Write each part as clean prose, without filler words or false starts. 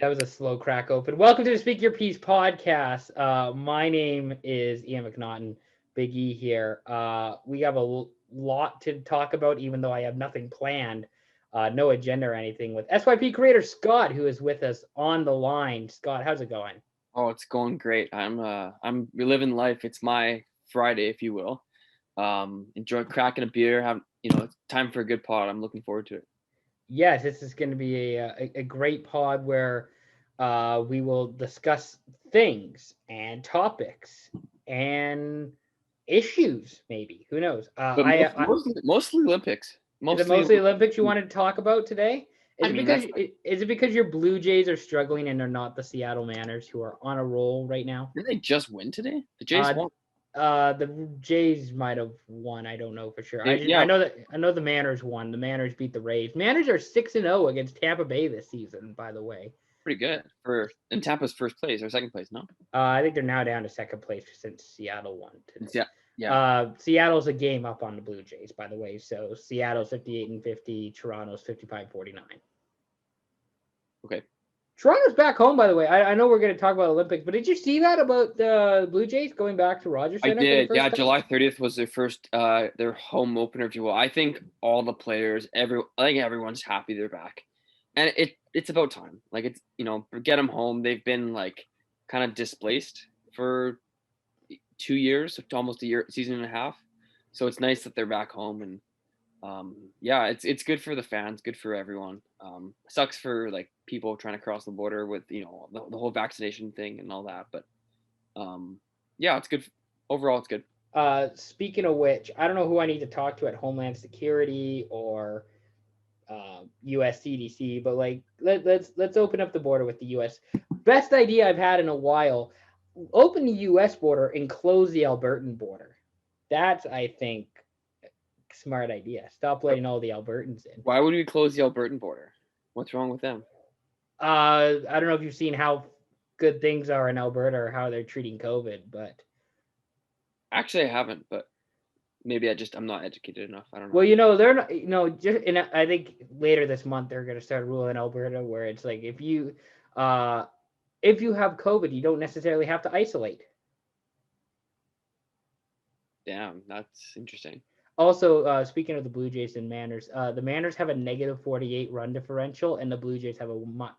That was a slow crack open. Welcome to the Speak Your Piece podcast. My name is Ian McNaughton, Big E here. We have lot to talk about, even though I have nothing planned, no agenda or anything, with SYP creator Scott, who is with us on the line. Scott, how's it going? Oh, it's going great. I'm reliving life. It's my Friday, if you will. Enjoy cracking a beer. It's time for a good pod. I'm looking forward to it. Yes, this is going to be a great pod where we will discuss things and topics and issues, maybe. Who knows? But mostly Olympics. Is it Mostly. mostly Olympics you wanted to talk about today? I mean, that's Is it because your Blue Jays are struggling and they're not the Seattle Mariners, who are on a roll right now? didn't they just win today? The Jays won. The Jays might have won. I don't know for sure. Yeah, I know the Mariners won. The Mariners beat the Rays. Mariners are 6-0 against Tampa Bay this season, by the way. pretty good for in Tampa's first place or second place. No. I think they're now down to second place since Seattle won today. Yeah. Seattle's a game up on the Blue Jays, by the way. So Seattle's 58-50, Toronto's 55-49. Okay. Toronto's back home, by the way. I know we're going to talk about Olympics, but did you see that about the Blue Jays going back to Rogers Center? I did. Yeah, time? July 30th was their first, their home opener, if you will. I think all the players, I think everyone's happy they're back, and it's about time. Like it's get them home. They've been like kind of displaced for 2 years, almost a year, season and a half. So it's nice that they're back home, and yeah, it's good for the fans, good for everyone. Sucks for like people trying to cross the border with the whole vaccination thing and all that, but yeah, it's good. Overall, it's good. Speaking of which, I don't know who I need to talk to at Homeland Security or U.S. CDC, but like let's open up the border with the U.S. Best idea I've had in a while. Open the U.S. border and close the Albertan border. That's, I think, smart idea. Stop letting all the Albertans in. Why would we close the Albertan border? What's wrong with them? I don't know if you've seen how good things are in Alberta or how they're treating COVID, but Actually, I haven't, but maybe I'm not educated enough. I don't know. well, they're not, just and I think later this month they're going to start a rule in Alberta where it's like if you have COVID, you don't necessarily have to isolate. Damn, that's interesting. Also, speaking of the Blue Jays and Mariners, the Mariners have a negative 48 run differential, and the Blue Jays have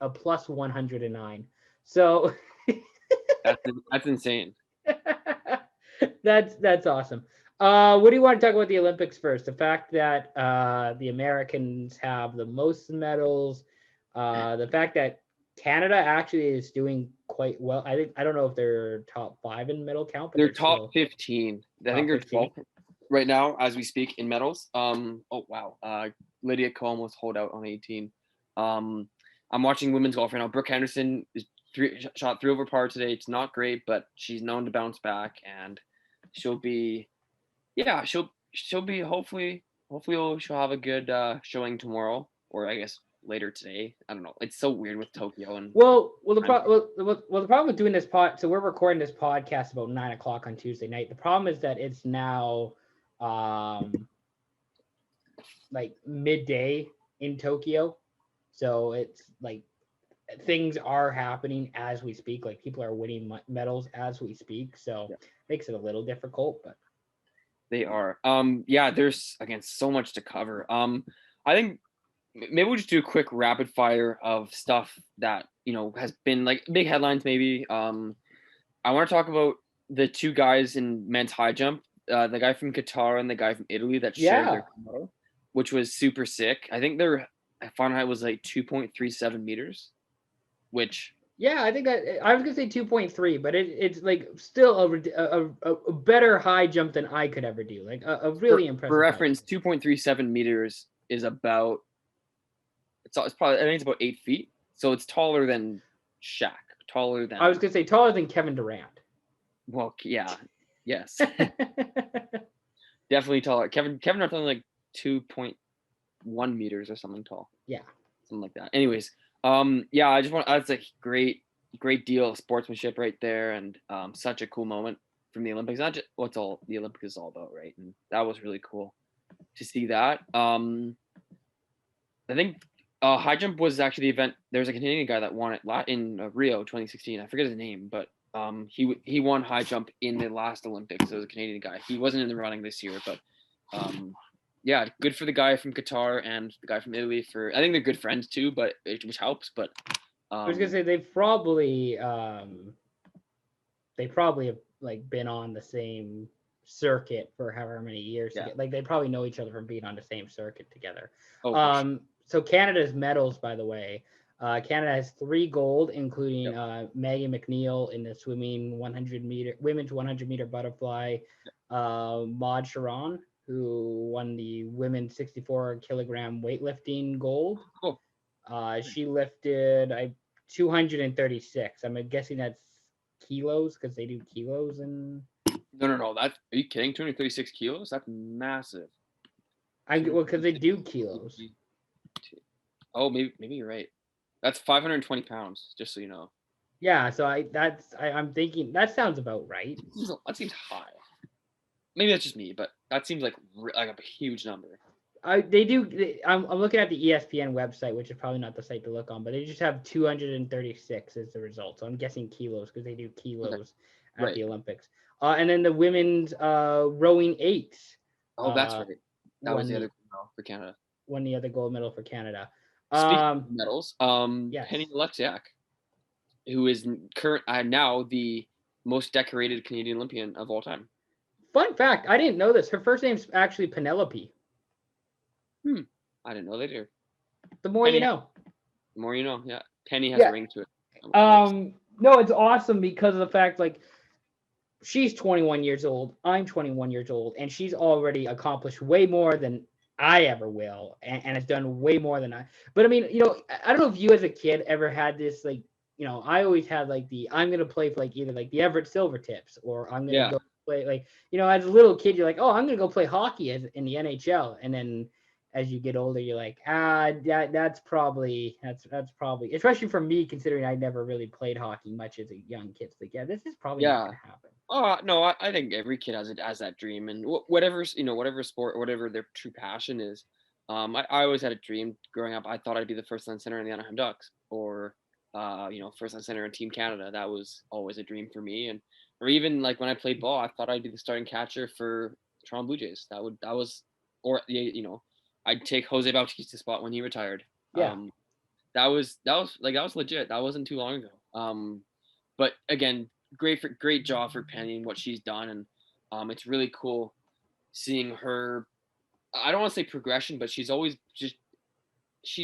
a plus 109. So That's insane. that's awesome. What do you want to talk about the Olympics first? The fact that the Americans have the most medals, the fact that Canada actually is doing quite well. I don't know if they're top 5 in medal count, but They're top 15. I think they're 15. 12 right now as we speak in medals. Oh wow. Lydia Ko almost hold out on 18. I'm watching women's golf right now. Brooke Henderson is shot 3 over par today. It's not great, but she's known to bounce back, and she'll be hopefully she'll have a good showing tomorrow, or I guess later today. I don't know. It's so weird with Tokyo and The problem with doing this pod, so we're recording this podcast about 9 o'clock on Tuesday night. The problem is that it's now like midday in Tokyo, so it's like things are happening as we speak. Like people are winning medals as we speak, so Yeah. Makes it a little difficult. But they are. Yeah, there's again so much to cover. I think maybe we'll just do a quick rapid fire of stuff that has been like big headlines. Maybe. I want to talk about the 2 guys in men's high jump, the guy from Qatar and the guy from Italy that shared their medal, which was super sick. I think their final height was like 2.37 meters, which. Yeah, I think I was gonna say 2.3, but it's like still a better high jump than I could ever do. Like a really impressive. For reference, 2.37 meters is about. It's probably, I think it's about 8 feet, so it's taller than Shaq. Taller than. I was gonna say taller than Kevin Durant. Well, yeah, yes, definitely taller. Kevin Durant's only like 2.1 meters or something tall. Yeah, something like that. Anyways, yeah, I just want. That's a great deal of sportsmanship right there, and such a cool moment from the Olympics. Not just what's all the Olympics is all about, right? And that was really cool to see that. I think High jump was actually the event. There was a Canadian guy that won it in Rio 2016. I forget his name, but he won high jump in the last Olympics. So it was a Canadian guy. He wasn't in the running this year, but yeah, good for the guy from Qatar and the guy from Italy. I think they're good friends too, which helps. But I was gonna say they've probably have like been on the same circuit for however many years. Yeah. Like they probably know each other from being on the same circuit together. Oh, for sure. So Canada's medals, by the way, Canada has 3 gold, including Maggie McNeil in the swimming 100 meter women's 100 meter butterfly, Maud Sharon, who won the women's 64 kilogram weightlifting gold. Cool. She lifted 236. I'm guessing that's kilos because they do kilos and. No. Are you kidding? 236 kilos? That's massive. Well, because they do kilos. Oh, maybe you're right. That's 520 pounds, just so you know. Yeah, so I'm thinking that sounds about right. That seems high. Maybe that's just me, but that seems like a huge number. I'm looking at the ESPN website, which is probably not the site to look on, but they just have 236 as the result. So I'm guessing kilos because they do kilos at the Olympics. And then the women's rowing 8. Oh, that's right. That was the other gold medal for Canada. Won the other gold medal for Canada. Speaking of medals, yes. Penny Oleksiak, who is now the most decorated Canadian Olympian of all time. Fun fact, I didn't know this. Her first name's actually Penelope. I didn't know they did. The more you know. The more you know, yeah. Penny has a ring to it. No, it's awesome because of the fact, like, she's 21 years old, I'm 21 years old, and she's already accomplished way more than I ever will, and has done way more than I. But I mean, I don't know if you as a kid ever had this, like, I always had like I'm gonna play for like either like the Everett Silvertips or I'm gonna go play like, as a little kid you're like, oh, I'm gonna go play hockey in the NHL, and then as you get older you're like, that's probably, especially for me considering I never really played hockey much as a young kid. It's like, this is probably not gonna happen. No, I think every kid has that dream, and whatever sport, whatever their true passion is. I always had a dream growing up. I thought I'd be the first line center in the Anaheim Ducks, or first line center in Team Canada. That was always a dream for me, or even like when I played ball, I thought I'd be the starting catcher for Toronto Blue Jays. I'd take Jose Bautista's spot when he retired. Yeah. That was legit. That wasn't too long ago. But again, great job for Penny and what she's done, and it's really cool seeing her. I don't want to say progression, but she's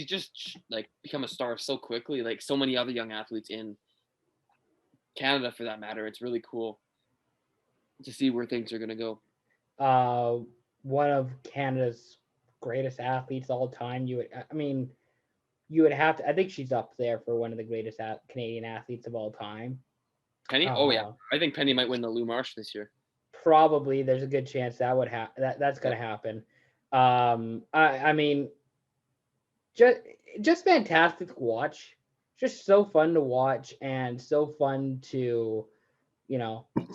just like become a star so quickly, like so many other young athletes in Canada for that matter. It's really cool to see where things are gonna go. One of Canada's greatest athletes all time. You would have to. I think she's up there for one of the greatest Canadian athletes of all time. Penny? Oh yeah, I think Penny might win the Lou Marsh this year. Probably, there's a good chance that would that's gonna happen. I mean, just fantastic to watch. Just so fun to watch and so fun to,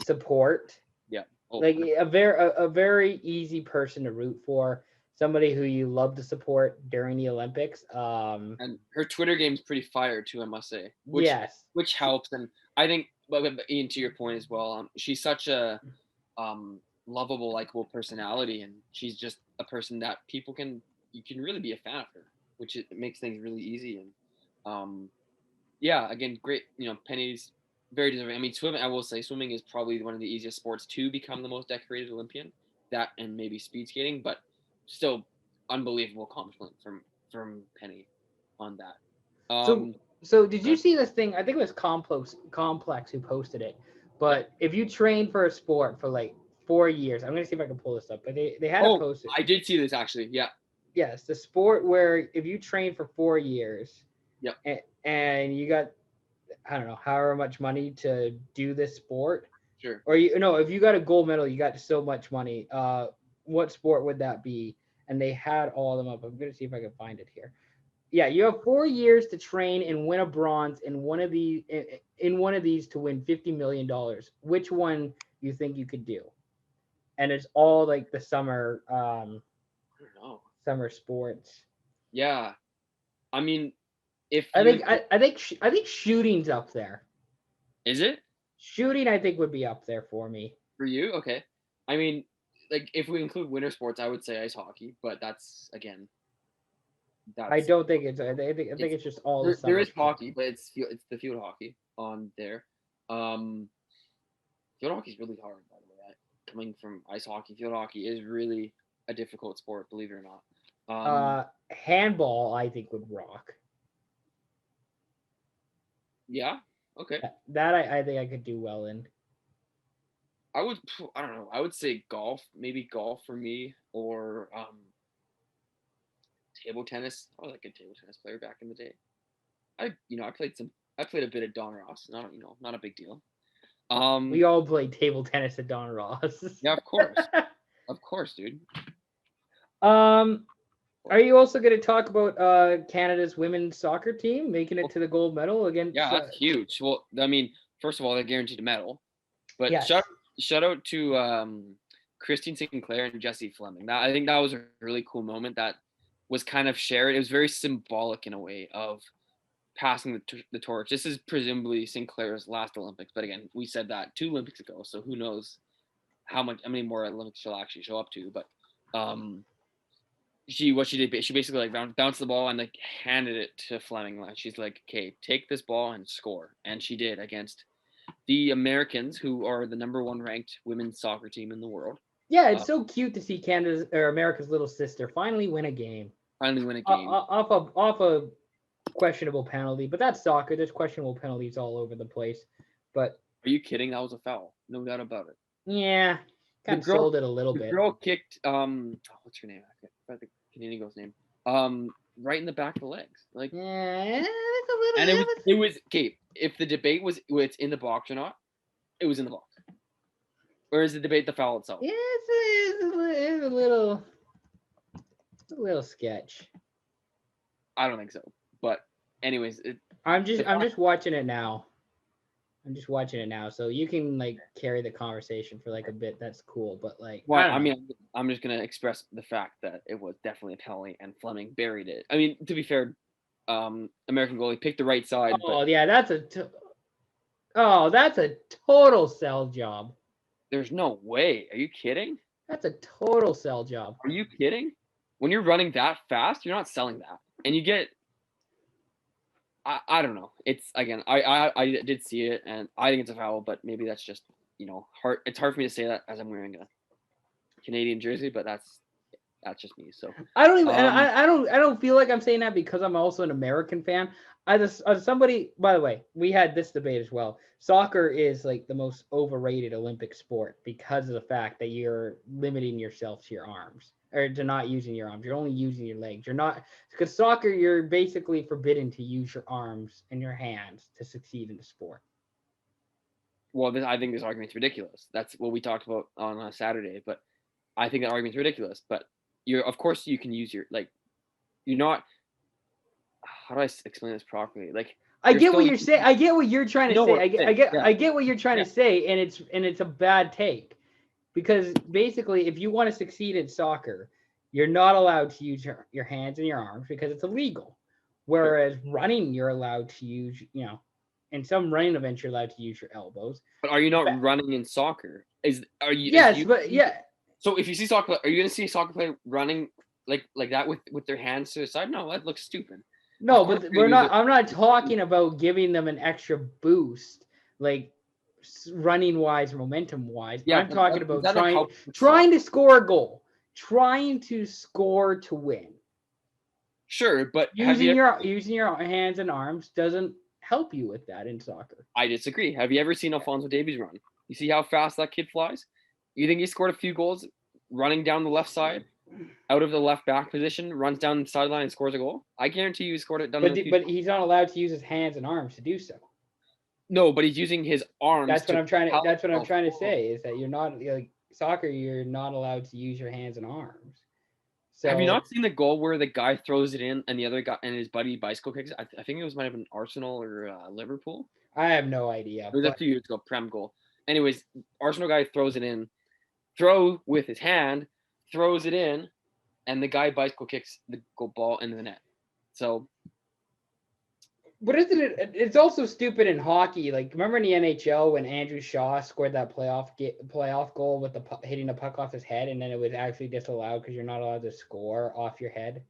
support. Yeah. Like a very easy person to root for. Somebody who you love to support during the Olympics. And her Twitter game's pretty fire too, I must say. Which helps, and I think, but Ian, to your point as well, she's such a lovable, likable personality, and she's just a person that you can really be a fan of her, which it makes things really easy. And again, great. Penny's very deserving. I mean, swimming. I will say, swimming is probably one of the easiest sports to become the most decorated Olympian. That and maybe speed skating, but still unbelievable accomplishment from Penny on that. So did you see this thing? I think it was Complex who posted it. But if you train for a sport for like 4 years, I'm gonna see if I can pull this up. But they had it posted. I did see this actually. Yeah. Yes, the sport where if you train for 4 years, and you got, I don't know, however much money to do this sport. Sure. Or if you got a gold medal, you got so much money. What sport would that be? And they had all of them up. I'm gonna see if I can find it here. Yeah, you have 4 years to train and win a bronze in one of these to win $50 million. Which one you think you could do? And it's all like the summer summer sports. Yeah. I mean, if I you think I think shooting's up there. is it Shooting, I think, would be up there for me. for you? Okay. I mean, like if we include winter sports, I would say ice hockey, but that's again, I that's don't think it's. I think it's it's just all the there summer is sports. hockey, but it's the field hockey on there. Um, Field hockey is really hard, by the way. Coming from ice hockey, field hockey is really a difficult sport, believe it or not. Handball, I think, would rock. Yeah. Okay. That I think I could do well in. I don't know. I would say golf, maybe golf for me, or table tennis. I was like a table tennis player back in the day. I played a bit of Don Ross. Not a big deal. We all played table tennis at Don Ross. Yeah, of course. Of course, dude. Are you also going to talk about Canada's women's soccer team making it to the gold medal against? Yeah, that's huge. Well, I mean, first of all, they're guaranteed a medal, but yes. shout out to Christine Sinclair and Jessie Fleming. I think that was a really cool moment that was kind of shared. It was very symbolic in a way of passing the torch. This is presumably Sinclair's last Olympics, but again, we said that 2 Olympics ago, so who knows how many more Olympics she'll actually show up to. But she basically like bounced the ball and like handed it to Fleming. She's like, okay, take this ball and score, and she did against the Americans, who are the #1 ranked women's soccer team in the world. Yeah, it's so cute to see Canada's or America's little sister finally win a game. Off a questionable penalty, but that's soccer. There's questionable penalties all over the place. But are you kidding? That was a foul, no doubt about it. Yeah, kind of sold it a little bit. The girl kicked what's her name? I forgot the Canadian girl's name. Right in the back of the legs. Like, yeah, and it was okay. If the debate was it's in the box or not, it was in the box. Or is the debate the foul itself? Yeah, it's a little sketch. I don't think so. But anyways, I'm just watching it now. So you can like carry the conversation for like a bit. That's cool. But like, well, I mean, I'm just gonna express the fact that it was definitely a penalty and Fleming buried it. I mean, to be fair, American goalie picked the right side. Oh yeah, that's a total sell job. There's no way. Are you kidding? That's a total sell job. Are you kidding? When you're running that fast, you're not selling that, and you get. I don't know. It's again. I did see it, and I think it's a foul, but maybe that's just hard. It's hard for me to say that as I'm wearing a Canadian jersey, but that's just me. So I don't even. I don't feel like I'm saying that because I'm also an American fan. Somebody. By the way, we had this debate as well. Soccer is like the most overrated Olympic sport because of the fact that you're limiting yourself to your arms or to not using your arms. You're only using your legs. You're not because soccer. You're basically forbidden to use your arms and your hands to succeed in the sport. Well, I think this argument's ridiculous. That's what we talked about on Saturday, but I think that argument's ridiculous. But of course you can use your you're not. How do I explain this properly? Like I get what you're saying. I get what you're trying to say. I get what you're trying to say, and it's a bad take because basically, if you want to succeed in soccer, you're not allowed to use your hands and your arms because it's illegal. Whereas running, you're allowed to use, in some running events, you're allowed to use your elbows. But are you not running in soccer? But yeah. So if you see soccer, are you going to see a soccer player running like that with their hands to the side? No, that looks stupid. No, but I'm not talking about giving them an extra boost, like running wise, momentum wise. Yeah, I'm talking about trying to score a goal, trying to score to win. Sure, but using your hands and arms doesn't help you with that in soccer. I disagree. Have you ever seen Alphonso Davies run? You see how fast that kid flies? You think he scored a few goals running down the left side? Out of the left back position, runs down the sideline and scores a goal. I guarantee you he scored it. But he's not allowed to use his hands and arms to do so. No, but he's using his arms. That's what I'm trying to say is that you're not like soccer. You're not allowed to use your hands and arms. So, have you not seen the goal where the guy throws it in and the other guy and his buddy bicycle kicks? I think it might have been Arsenal or Liverpool. I have no idea. It was a few years ago. Prem goal. Anyways, Arsenal guy throws it in, throw with his hand. Throws it in, and the guy bicycle kicks the ball into the net. So But isn't it? It's also stupid in hockey. Like, remember in the NHL when Andrew Shaw scored that playoff goal with hitting the puck off his head, and then it was actually disallowed because you're not allowed to score off your head.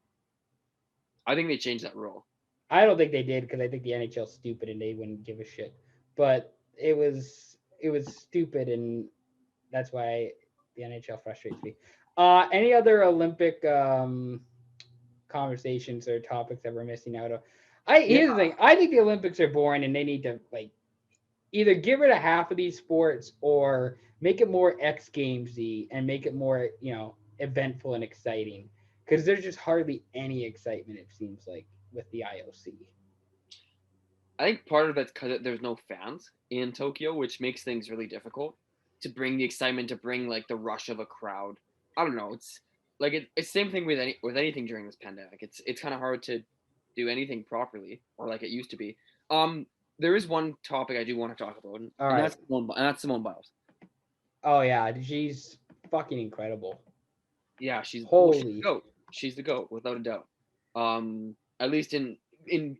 I think they changed that rule. I don't think they did because I think the NHL's stupid and they wouldn't give a shit. But it was stupid, and that's why the NHL frustrates me. Any other Olympic conversations or topics that we're missing out of? Yeah, Here's the thing. I think the Olympics are boring, and they need to like either get rid of half of these sports or make it more X Gamesy and make it more eventful and exciting. Because there's just hardly any excitement, it seems like, with the IOC. I think part of that's because there's no fans in Tokyo, which makes things really difficult to bring the excitement, to bring like the rush of a crowd. I don't know. It's like it's same thing with anything during this pandemic. It's kind of hard to do anything properly or like it used to be. There is one topic I do want to talk about, and, All and right. that's Simone Biles. Oh yeah, she's fucking incredible. Yeah, she's the Holy. goat. She's the goat without a doubt. At least in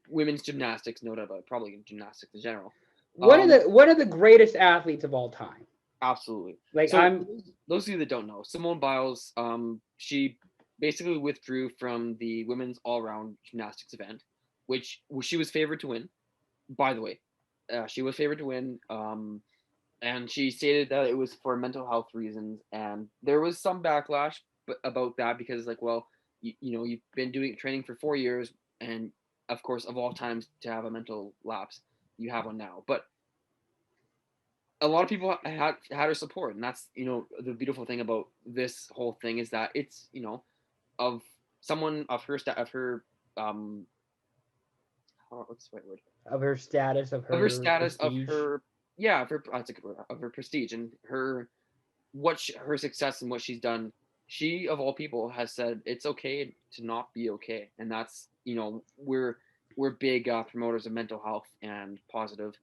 women's gymnastics, no doubt about it. Probably in gymnastics in general. One of the greatest athletes of all time. Absolutely. Like So I'm those of you that don't know, Simone Biles, she basically withdrew from the women's all-around gymnastics event, which she was favored to win. By the way, she was favored to win, and she stated that it was for mental health reasons, and there was some backlash about that because, like, well, you've been doing training for 4 years, and of course, of all times to have a mental lapse, you have one now, but a lot of people had her support, and that's the beautiful thing about this whole thing is that it's of someone of her um what's the right word of her status, of of her her status of prestige. her yeah of her that's a good word of her prestige and her her success and what she's done. She of all people has said it's okay to not be okay, and that's we're big promoters of mental health and positive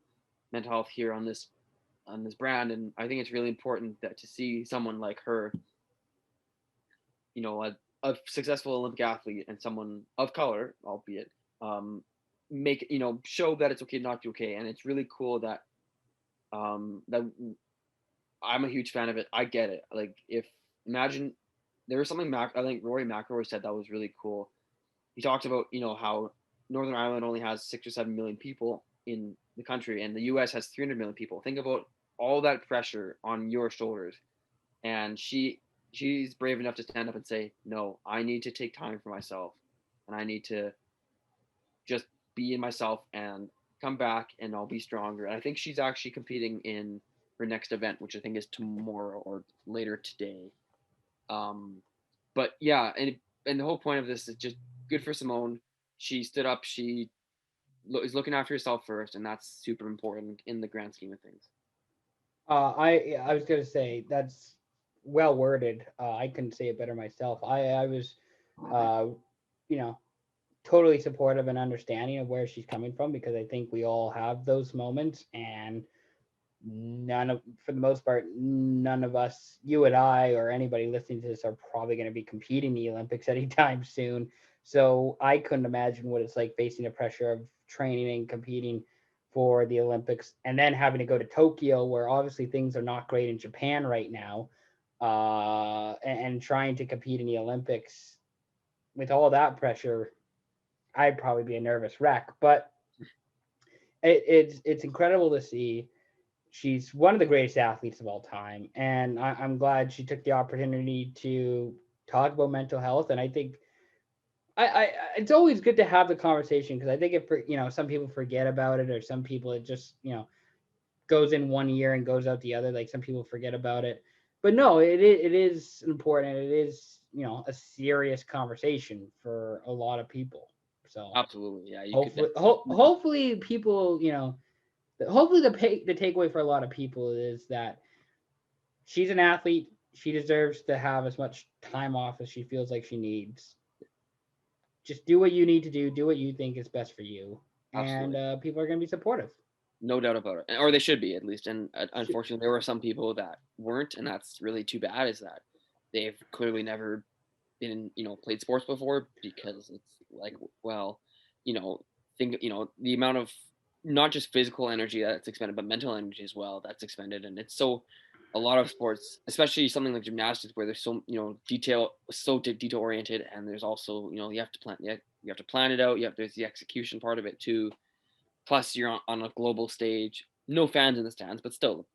mental health here on this brand, and I think it's really important that to see someone like her, a successful Olympic athlete and someone of color, albeit, make show that it's okay to not be okay, and it's really cool that that I'm a huge fan of it. I get it. Like if imagine there was something I think Rory McIlroy said that was really cool. He talked about how Northern Ireland only has 6 or 7 million people in the country, and the U.S. has 300 million people. Think about all that pressure on your shoulders, and she's brave enough to stand up and say, "No, I need to take time for myself, and I need to just be in myself and come back, and I'll be stronger." And I think she's actually competing in her next event, which I think is tomorrow or later today. Um, but yeah, and the whole point of this is just good for Simone. She stood up. She is looking after herself first, and that's super important in the grand scheme of things. I was gonna say that's well worded. I couldn't say it better myself. I was, uh, you know, totally supportive and understanding of where she's coming from because I think we all have those moments, and for the most part, none of us, you and I, or anybody listening to this, are probably going to be competing in the Olympics anytime soon. So I couldn't imagine what it's like facing the pressure of training and competing for the Olympics, and then having to go to Tokyo, where obviously things are not great in Japan right now, and trying to compete in the Olympics with all that pressure. I'd probably be a nervous wreck, but it's incredible to see. She's one of the greatest athletes of all time, and I'm glad she took the opportunity to talk about mental health. And I think it's always good to have the conversation because I think if some people forget about it, or some people it just goes in one year and goes out the other. Like some people forget about it, but no, it is important. It is a serious conversation for a lot of people. So Absolutely, yeah. You could hopefully people hopefully the takeaway for a lot of people is that she's an athlete. She deserves to have as much time off as she feels like she needs. Just do what you need to do. Do what you think is best for you, and absolutely. people are going to be supportive. No doubt about it, or they should be at least. And unfortunately, there were some people that weren't, and that's really too bad. Is that they've clearly never been, played sports before because it's like, well, you know, think, the amount of not just physical energy that's expended, but mental energy as well that's expended. And it's so a lot of sports, especially something like gymnastics, where there's so detail oriented, and there's also you have to plan it out. There's the execution part of it too. Plus, you're on a global stage, no fans in the stands, but still, the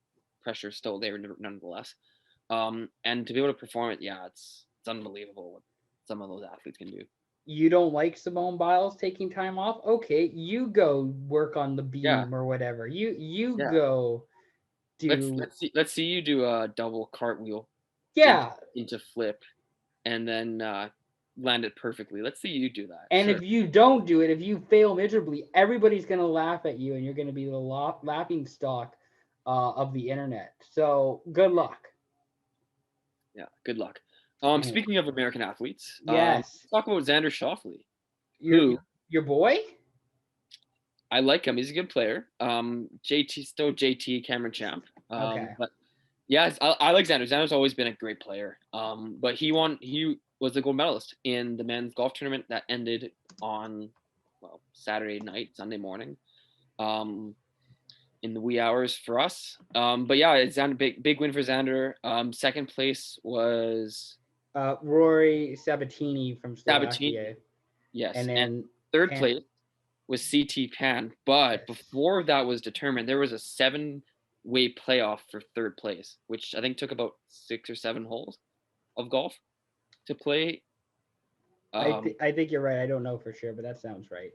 pressure's still there nonetheless. And to be able to perform it, yeah, it's unbelievable what some of those athletes can do. You don't like Simone Biles taking time off? Okay, you go work on the Yeah, beam or whatever. You yeah. go Let's do. let's see let's see you do a double cartwheel into, Yeah, into flip, and then land it perfectly. Let's see you do that. and Sure. if you don't do it, if you fail miserably, everybody's gonna laugh at you, and you're gonna be the laughing stock of the internet. So good luck. Yeah. Good luck. Anyway, Speaking of American athletes, yes, let's talk about Xander Schauffele, your who your boy. I like him. He's a good player. JT Cameron Champ. Okay. But yes, I like Xander. Xander's always been a great player. But he was the gold medalist in the men's golf tournament that ended on, Saturday night, Sunday morning. In the wee hours for us. But yeah, it's Xander, big win for Xander. Second place was Rory Sabatini from Sabatini. Slovakia, Yes, and and then third place was CT Pan. But Yes. before that was determined, there was a 7-way playoff for third place, which I think took about 6 or 7 holes of golf to play. I think you're right. I don't know for sure, but that sounds right.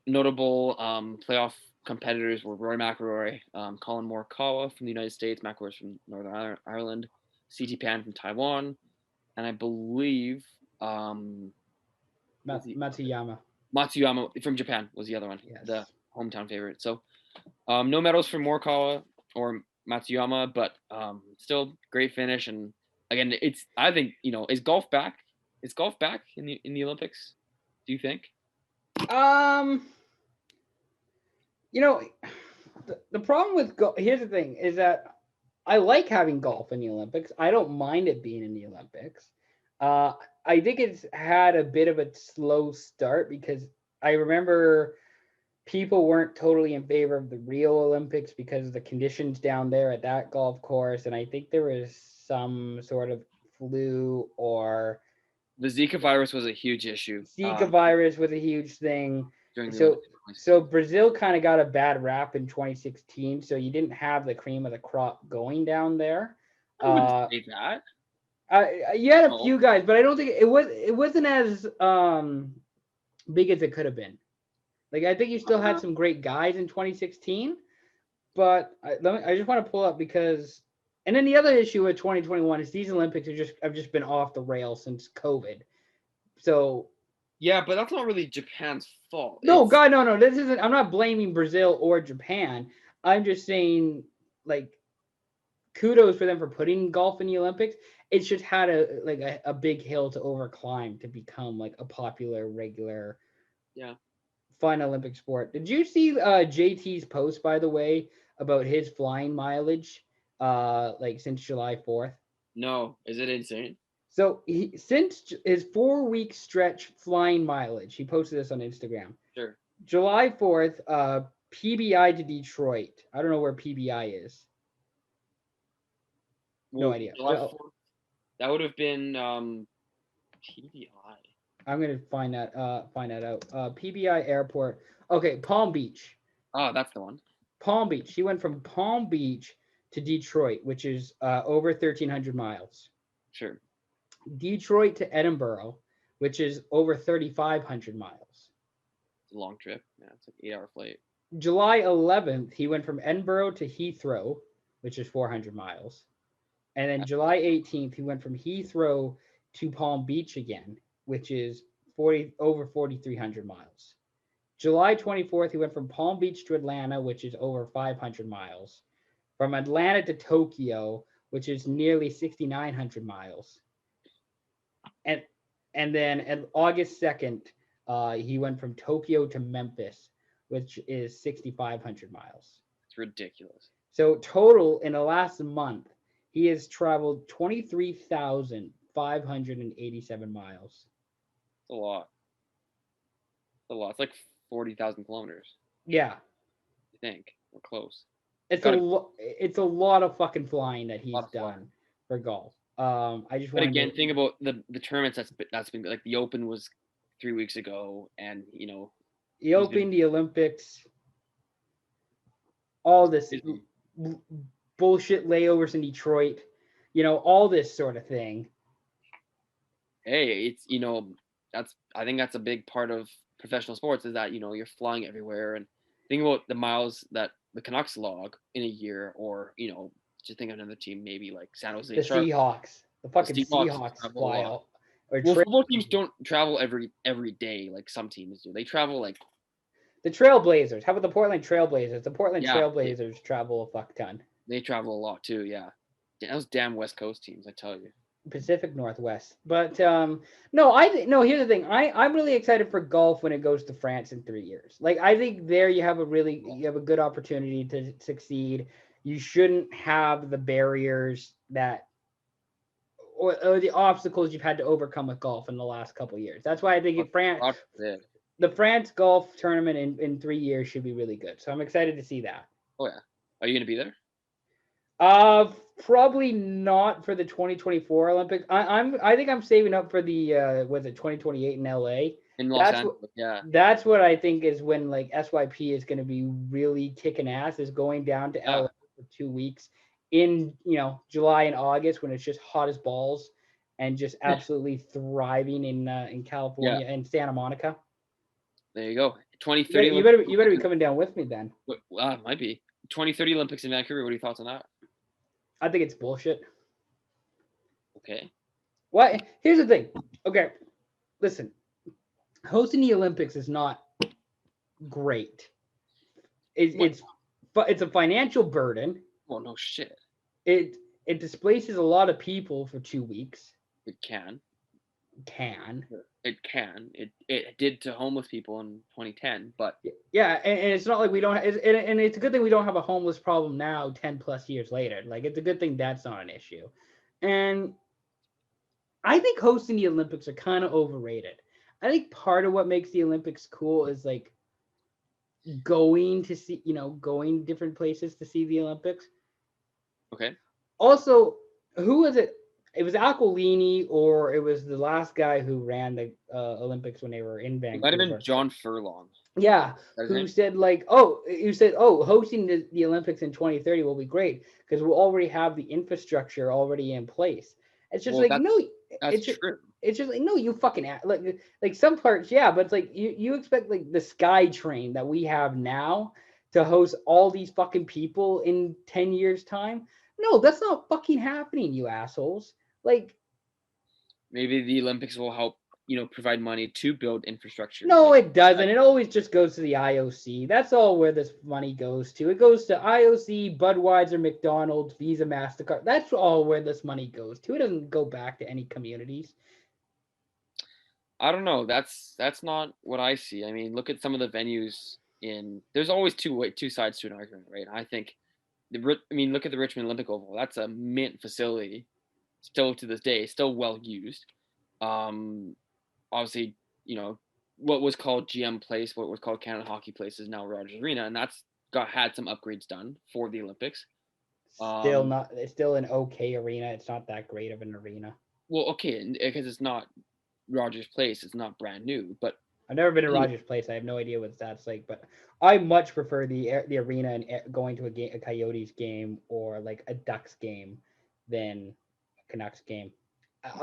Notable playoff competitors were Roy McIlroy, Colin Morikawa from the United States, McIlroy from Northern Ireland, CT Pan from Taiwan, and I believe Matsuyama. Matsuyama from Japan was the other one, Yes. the hometown favorite. So no medals for Morikawa or Matsuyama, but still great finish. And again, I think is golf back? Is golf back in the Olympics? Do you think? The problem with here's the thing is that I like having golf in the Olympics. I don't mind it being in the Olympics. I think it's had a bit of a slow start because I remember people weren't totally in favor of the Rio Olympics because of the conditions down there at that golf course, and I think there was some sort of flu or The Zika virus was a huge issue. Zika virus was a huge thing. During the So Olympics. so Brazil kind of got a bad rap in 2016. So you didn't have the cream of the crop going down there. I wouldn't say that. You had a few guys, but I don't think it wasn't as big as it could have been. Like I think you still had some great guys in 2016, but I just want to pull up because, and then the other issue with 2021 is these Olympics have just been off the rails since COVID. So yeah, but that's not really Japan's fault. No, God, no. This isn't. I'm not blaming Brazil or Japan. I'm just saying, like, kudos for them for putting golf in the Olympics. It's just had a big hill to overclimb to become like a popular, regular, fun Olympic sport. Did you see JT's post, by the way, about his flying mileage, since July 4th? No, is it insane? So since his 4-week stretch flying mileage, he posted this on Instagram. Sure. July 4th, PBI to Detroit. I don't know where PBI is. No idea. July 4th, that would have been PBI. I'm gonna find that out. PBI Airport. Okay, Palm Beach. Oh, that's the one. Palm Beach. He went from Palm Beach to Detroit, which is over 1,300 miles. Sure. Detroit to Edinburgh, which is over 3,500 miles. It's a long trip. Yeah, it's like 8-hour flight. July 11th, he went from Edinburgh to Heathrow, which is 400 miles. And then July 18th, he went from Heathrow to Palm Beach again, which is over 4,300 miles. July 24th, he went from Palm Beach to Atlanta, which is over 500 miles. From Atlanta to Tokyo, which is nearly 6,900 miles. And then at August 2nd, he went from Tokyo to Memphis, which is 6,500 miles. It's ridiculous. So total in the last month, he has traveled 23,587 miles. It's a lot. It's a lot. It's like 40,000 kilometers. Yeah. I think we're close. It's a lot of fucking flying that he's done for golf. I just But again, think about the tournaments that's been like the Open was 3 weeks ago, and the Open, the Olympics, all this bullshit layovers in Detroit, all this sort of thing. Hey, it's I think that's a big part of professional sports is that you're flying everywhere, and think about the miles that the Canucks log in a year, or just think of another team, maybe like San Jose. The Seahawks, the fucking Seahawks fly out. Well, football teams don't travel every day like some teams do. They travel like the Trailblazers. How about the Portland Trailblazers? The Portland Trailblazers travel a fuck ton. They travel a lot too. Yeah, those damn West Coast teams, I tell you. Pacific Northwest. But no, here's the thing. I'm really excited for golf when it goes to France in 3 years. Like, I think there you have a good opportunity to succeed. You shouldn't have the barriers that or the obstacles you've had to overcome with golf in the last couple of years. That's why I think the France golf tournament in 3 years should be really good. So I'm excited to see that. Oh yeah. Are you gonna be there? Probably not for the 2024 Olympics. I think I'm saving up for the 2028 in LA. In Los Angeles, yeah. That's what I think is when like SYP is going to be really kicking ass, is going down to LA for 2 weeks in July and August when it's just hot as balls and just absolutely thriving in California and Santa Monica. There you go. 2030. You better be coming down with me then. It might be 2030 Olympics in Vancouver. What are your thoughts on that? I think it's bullshit. Okay. What? Here's the thing. Okay, listen. Hosting the Olympics is not great. It's a financial burden. Well, no shit. It displaces a lot of people for 2 weeks. It can. It did to homeless people in 2010, but yeah, and it's not like we don't. And it's a good thing we don't have a homeless problem now, 10 plus years later. Like, it's a good thing that's not an issue. And I think hosting the Olympics are kind of overrated. I think part of what makes the Olympics cool is like going to see, going different places to see the Olympics. Okay. Also, who was it? It was Aquilini, or it was the last guy who ran the Olympics when they were in Vancouver. It might have been John Furlong. Yeah, who said hosting the Olympics in 2030 will be great because we'll already have the infrastructure already in place. It's just that's true. It's just like, no, you fucking like some parts, yeah, but it's like you expect like the Sky Train that we have now to host all these fucking people in 10 years time. No, that's not fucking happening, you assholes. Like, maybe the Olympics will help, provide money to build infrastructure. No, it doesn't. It always just goes to the IOC. That's all where this money goes to. It goes to IOC, Budweiser, McDonald's, Visa, MasterCard. That's all where this money goes to. It doesn't go back to any communities. I don't know. That's not what I see. I mean, look at some of the venues there's always two sides to an argument, right? I think look at the Richmond Olympic Oval. That's a mint facility, still to this day, still well used. Obviously, what was called GM Place, what was called Canada Hockey Place is now Rogers Arena, and that's had some upgrades done for the Olympics. It's still an okay arena. It's not that great of an arena. Well, okay, because it's not Rogers Place, it's not brand new, but I've never been to Rogers Place. I have no idea what that's like, but I much prefer the arena and going to a Coyotes game or like a Ducks game than a Canucks game.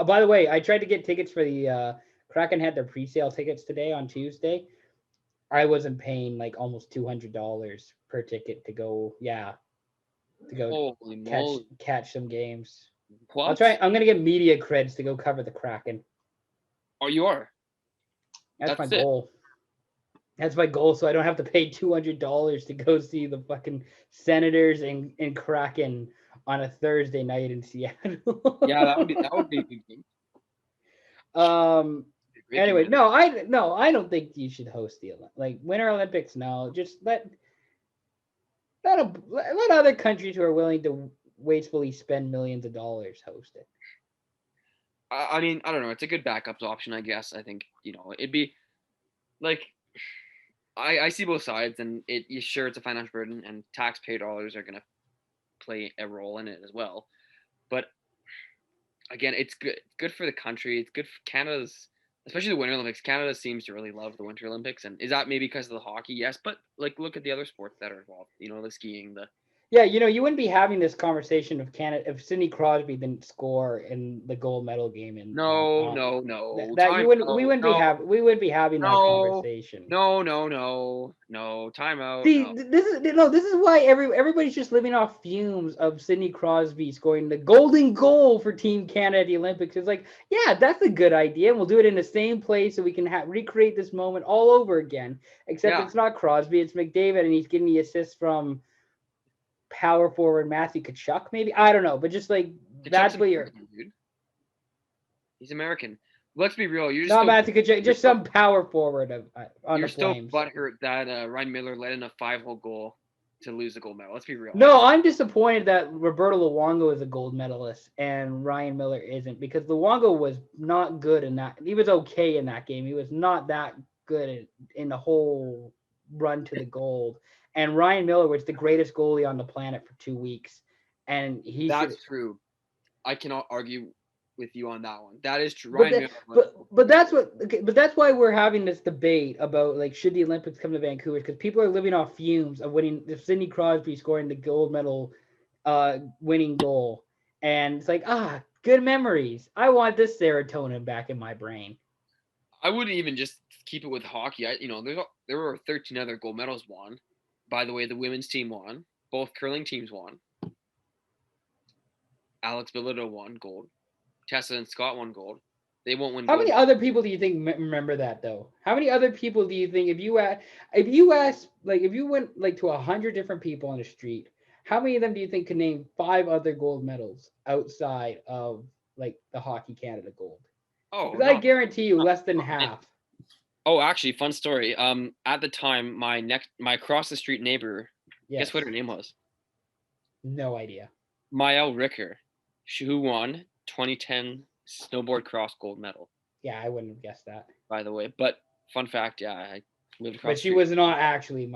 By the way, I tried to get tickets for the Kraken had their pre-sale tickets today on Tuesday. I wasn't paying like almost $200 per ticket to go. Yeah, to go catch some games. What? I'm gonna get media creds to go cover the Kraken. Oh, you are. That's my goal. That's my goal, so I don't have to pay $200 to go see the fucking Senators and Kraken on a Thursday night in Seattle. Yeah, that would be a good game. Anyway, no, I don't think you should host the Winter Olympics. No, just let other countries who are willing to wastefully spend millions of dollars host it. I mean, I don't know. It's a good backup option, I guess. I think it'd be like I see both sides, and sure it's a financial burden, and taxpayer dollars are gonna play a role in it as well. But again, it's good for the country. It's good for Canada's, especially the Winter Olympics. Canada seems to really love the Winter Olympics, and is that maybe because of the hockey? Yes, but like look at the other sports that are involved. The skiing, the Yeah, you wouldn't be having this conversation if Sidney Crosby didn't score in the gold medal game in no, that time we out, wouldn't be no, we would be having that no, conversation. no, time out, See, no. this is why everybody's just living off fumes of Sidney Crosby scoring the golden goal for Team Canada at the Olympics. It's like, yeah, that's a good idea. We'll do it in the same place so we can recreate this moment all over again. Except Yeah, it's not Crosby, it's McDavid, and he's getting the assist from power forward Matthew Tkachuk, maybe. I don't know, but just like Kachuk's that's what you're. American, dude. He's American. Let's be real. You're just Not still Matthew Tkachuk, just some power forward on you're the still Flames. butthurt that Ryan Miller let in a 5-hole goal to lose the gold medal. Let's be real. No, I'm disappointed that Roberto Luongo is a gold medalist and Ryan Miller isn't, because Luongo was not good in that. He was okay in that game. He was not that good in the whole run to the gold. And Ryan Miller was the greatest goalie on the planet for 2 weeks, and That's true. I cannot argue with you on that one. That is true. But that's why we're having this debate about like should the Olympics come to Vancouver, because people are living off fumes of winning, Sidney Crosby scoring the gold medal winning goal, and it's like good memories. I want this serotonin back in my brain. I wouldn't even just keep it with hockey. There were 13 other gold medals won. By the way, the women's team won. Both curling teams won. Alex Bilodeau won gold. Tessa and Scott won gold. They won't win. How many other people do you think remember that though? How many other people do you think if you asked like if you went like to 100 different people on the street, how many of them do you think could name 5 other gold medals outside of like the Hockey Canada gold? Oh, I guarantee you less than half. Oh, actually, fun story. At the time, my across the street neighbor, guess what her name was? No idea. Maëlle Ricker, who won 2010 snowboard cross gold medal. Yeah, I wouldn't have guessed that. By the way, but fun fact, yeah, I lived across. But she was not actually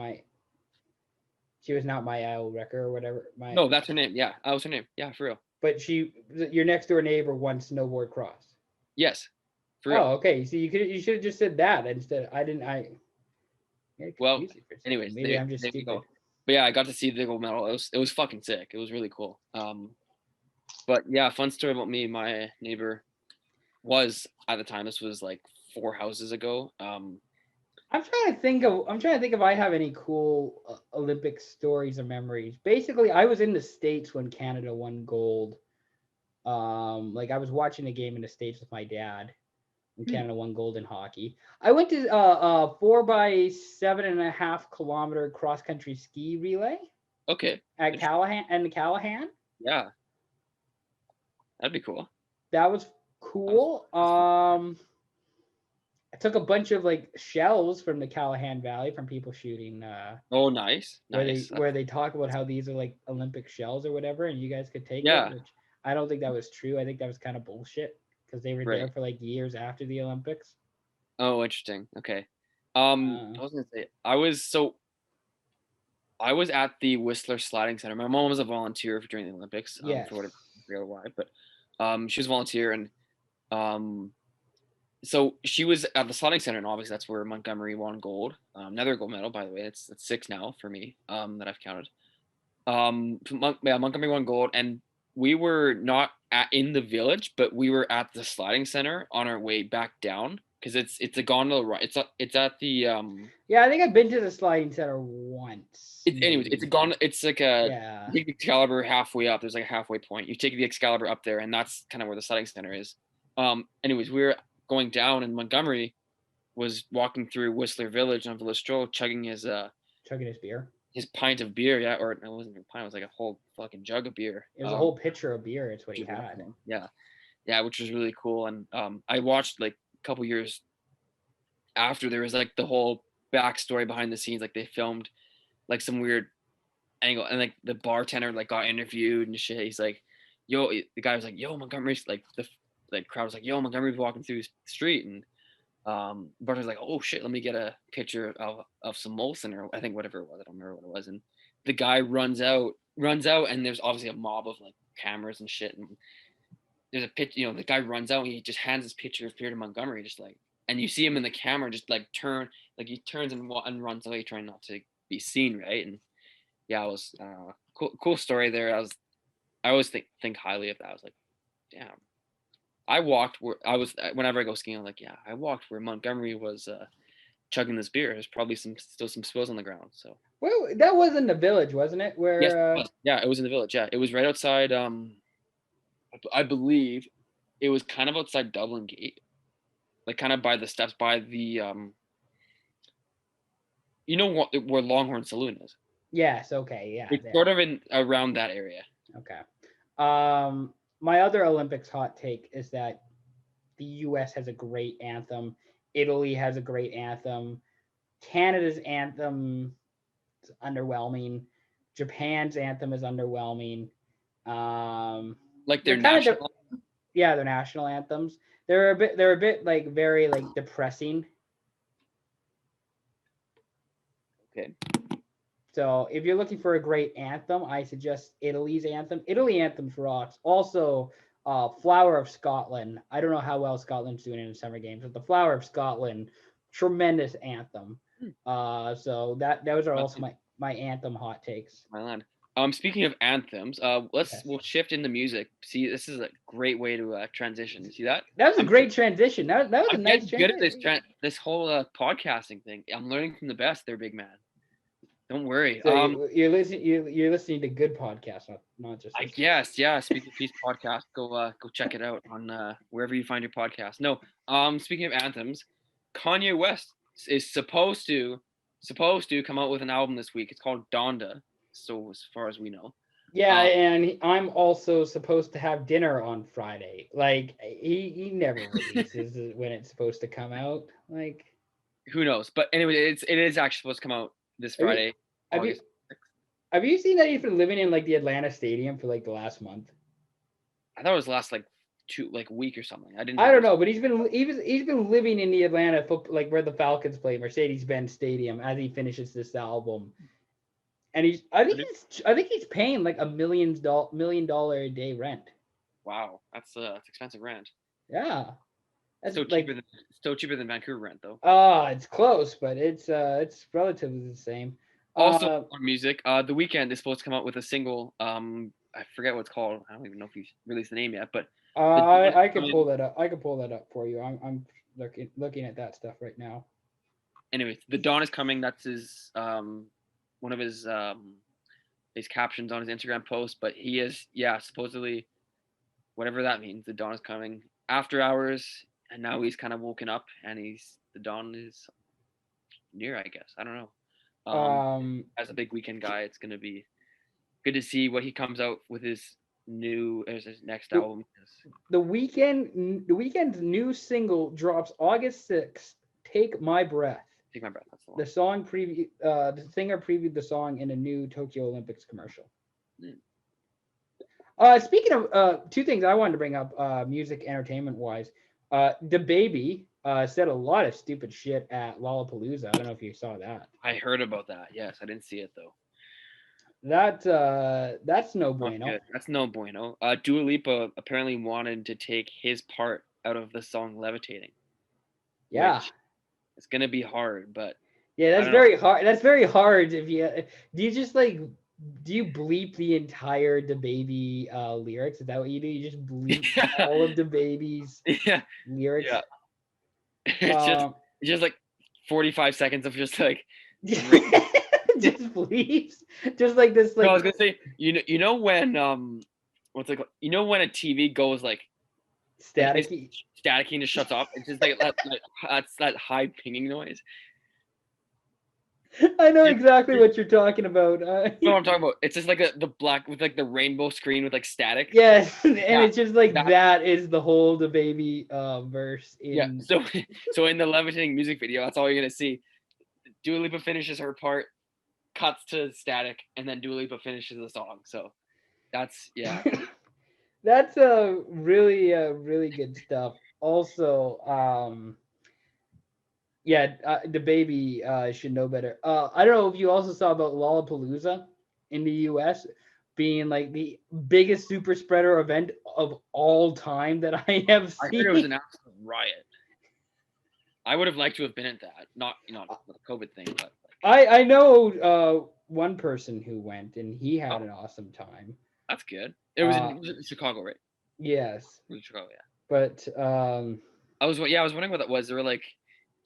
She was not Maëlle Ricker or whatever. No, that's her name. Yeah, that was her name. Yeah, for real. But your next door neighbor won snowboard cross. Yes. For real. Oh, okay. So you should have just said that instead. Well, anyways, maybe I'm just stupid. But yeah, I got to see the gold medal. It was fucking sick. It was really cool. But yeah, fun story about me. My neighbor was at the time. This was like 4 houses ago. I'm trying to think if I have any cool Olympic stories or memories. Basically, I was in the States when Canada won gold. Like I was watching a game in the States with my dad when Canada won gold in hockey. I went to 4 by 7.5 kilometer cross country ski relay. Okay. At Callahan. Yeah. That'd be cool. That was cool. I took a bunch of like shells from the Callahan Valley from people shooting. Oh, nice. Where they talk about how these are like Olympic shells or whatever, and you guys could take it. Which I don't think that was true. I think that was kind of bullshit because they were there for like years after the Olympics. Oh, interesting. Okay. I was gonna say I was at the Whistler Sliding Center. My mom was a volunteer during the Olympics. Yeah. For whatever, I forget why, but she was a volunteer, and so she was at the sliding center, and obviously that's where Montgomery won gold. Another gold medal, by the way. It's 6 now for me that I've counted. Montgomery won gold, and we were not in the village, but we were at the sliding center on our way back down because it's a gondola ride. It's at the Yeah, I think I've been to the sliding center once. Anyways, it's a gondola. It's like you take the Excalibur halfway up. There's like a halfway point. You take the Excalibur up there, and that's kind of where the sliding center is. Anyways, we were going down, and Montgomery was walking through Whistler Village on Village Stroll, chugging his beer. His pint of beer, yeah, or it wasn't a pint, it was like a whole fucking jug of beer. It was a whole pitcher of beer, it's what he had. Yeah, which was really cool. And I watched like a couple years after, there was like the whole backstory behind the scenes, like they filmed like some weird angle, and like the bartender like got interviewed and shit. He's like, the guy was like, yo, Montgomery's like the crowd was like, yo, Montgomery's walking through the street, and Bartenders like, oh shit, let me get a picture of some Molson, or I think whatever it was. I don't remember what it was. And the guy runs out, and there's obviously a mob of like cameras and shit. And there's a pitch, the guy runs out and he just hands his picture of Peter Montgomery, just like, and you see him in the camera just like he turns and runs away, trying not to be seen, right? And yeah, it was cool story there. I always think highly of that. I was like, damn. I walked where I was whenever I go skiing. I'm like, yeah, I walked where Montgomery was chugging this beer. There's probably still some spills on the ground. So Well, that was in the village, wasn't it? Where yes, it was. Yeah, it was in the village. Yeah, it was right outside. I believe it was kind of outside Dublin Gate, like kind of by the steps by the where Longhorn Saloon is. Yes. Okay. Yeah. It's sort of in around that area. Okay. My other Olympics hot take is that the U.S. has a great anthem. Italy has a great anthem. Canada's anthem is underwhelming. Japan's anthem is underwhelming. Like their national. Yeah, their national anthems. They're a bit like very like depressing. Okay. So if you're looking for a great anthem, I suggest Italy's anthem. Italy anthems rocks. Also, Flower of Scotland. I don't know how well Scotland's doing in the Summer Games, but the Flower of Scotland, tremendous anthem. So those are also my anthem hot takes. My land. Speaking of anthems, we'll shift into music. See, this is a great way to transition. See that? That was a great transition. That was a nice transition. Good at this whole podcasting thing. I'm learning from the best. They're big man. Don't worry. So you're listening to good podcasts, not just. I guess, yeah. Speak of Peace podcast. Go check it out on wherever you find your podcast. No. Speaking of anthems, Kanye West is supposed to come out with an album this week. It's called Donda. So as far as we know. Yeah, and I'm also supposed to have dinner on Friday. Like he never releases when it's supposed to come out. Like who knows? But anyway, it is actually supposed to come out this Friday. Have you seen that he's been living in like the Atlanta Stadium for like the last month? I thought it was last like week or something. I don't know, but he's been living in the Atlanta like where the Falcons play, Mercedes-Benz Stadium, as he finishes this album. And I think he's paying like $1 million a day rent. Wow, that's expensive rent. Yeah, that's still cheaper than Vancouver rent though. It's close, but it's relatively the same. Also, on music, The Weeknd is supposed to come out with a single. I forget what it's called. I don't even know if he's released the name yet, but I can pull that up. I can pull that up for you. I'm looking at that stuff right now. Anyways, The Dawn is coming. That's his one of his captions on his Instagram post, but he is supposedly, whatever that means, the dawn is coming. After hours, and now he's kind of woken up, and the dawn is near, I guess. I don't know. As a big Weeknd guy, it's gonna be good to see what he comes out with his next album. The Weeknd's new single drops August 6th. Take My Breath. Take My Breath. That's the one. The song the singer previewed the song in a new Tokyo Olympics commercial. Speaking of two things I wanted to bring up, music entertainment wise, DaBaby said a lot of stupid shit at Lollapalooza. I don't know if you saw that. I heard about that. Yes, I didn't see it though. That's no bueno. That's no bueno. Dua Lipa apparently wanted to take his part out of the song Levitating. Yeah. It's gonna be hard, but yeah, that's very hard. That's very hard. If you do you bleep the entire DaBaby lyrics? Is that what you do? You just bleep all of DaBaby's lyrics? Yeah. It's just like 45 seconds of just like just bleeps, just like this. Like no, I was gonna say, you know when what's it called? You know when a TV goes like staticky and just shuts off. It's just like that's that high pinging noise. I know exactly what you're talking about. You know what I'm talking about? It's just like the black with like the rainbow screen with like static. Yes, and it's just like that is the whole DaBaby verse. Yeah. So in the Levitating music video, that's all you're gonna see. Dua Lipa finishes her part, cuts to static, and then Dua Lipa finishes the song. So that's That's really good stuff. Also, Yeah, DaBaby should know better. I don't know if you also saw about Lollapalooza in the U.S. being like the biggest super spreader event of all time that I have I heard it was seen. an absolute riot. I would have liked to have been at that. Not the COVID thing, but I know one person who went and he had oh, an awesome time. that's good. It was in Chicago, right? Yes, It was in Chicago, yeah. but I was wondering what that was. They were like,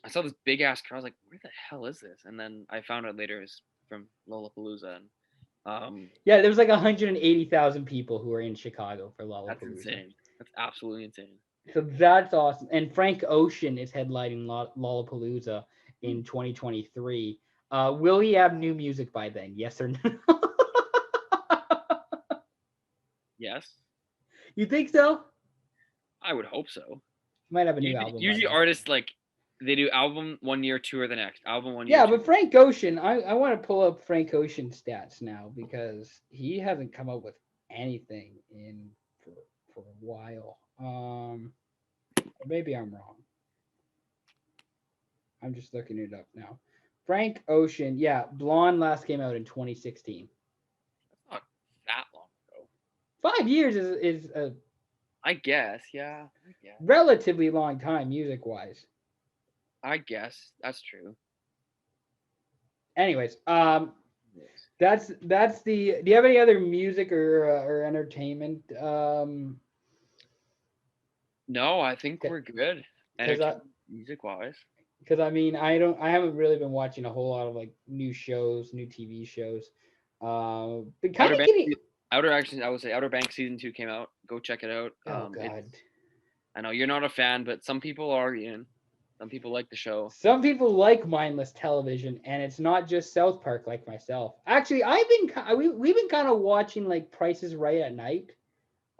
I saw this big ass crowd. I was like, where the hell is this? And then I found out later it's from Lollapalooza. And yeah, there was like 180,000 people who were in Chicago for Lollapalooza. that's insane. That's absolutely insane. So that's awesome. And Frank Ocean is headlining Lollapalooza in 2023. Will he have new music by then? Yes or no? Yes, You think so? I would hope so. Might have a new album. Usually artists like they do album 1 year, tour the next. Album 1 year. Yeah, but Frank Ocean, I want to pull up Frank Ocean stats now because he hasn't come up with anything in for a while. Maybe I'm wrong. I'm just looking it up now. Frank Ocean, yeah, Blonde last came out in 2016. That's not that long ago. 5 years is a I guess, yeah. I guess. relatively long time music wise. I guess that's true. Anyways, that's the. Do you have any other music or entertainment? No, I think we're good. Music wise. Because I mean, I haven't really been watching a whole lot of like new shows, new TV shows. But kind of getting. I would say Outer Banks season 2 came out. Go check it out. Oh God. I know you're not a fan, but some people are, Ian. Some people like the show. Some people like mindless television, and it's not just South Park like myself. Actually, we've been kind of watching like Price is Right at night.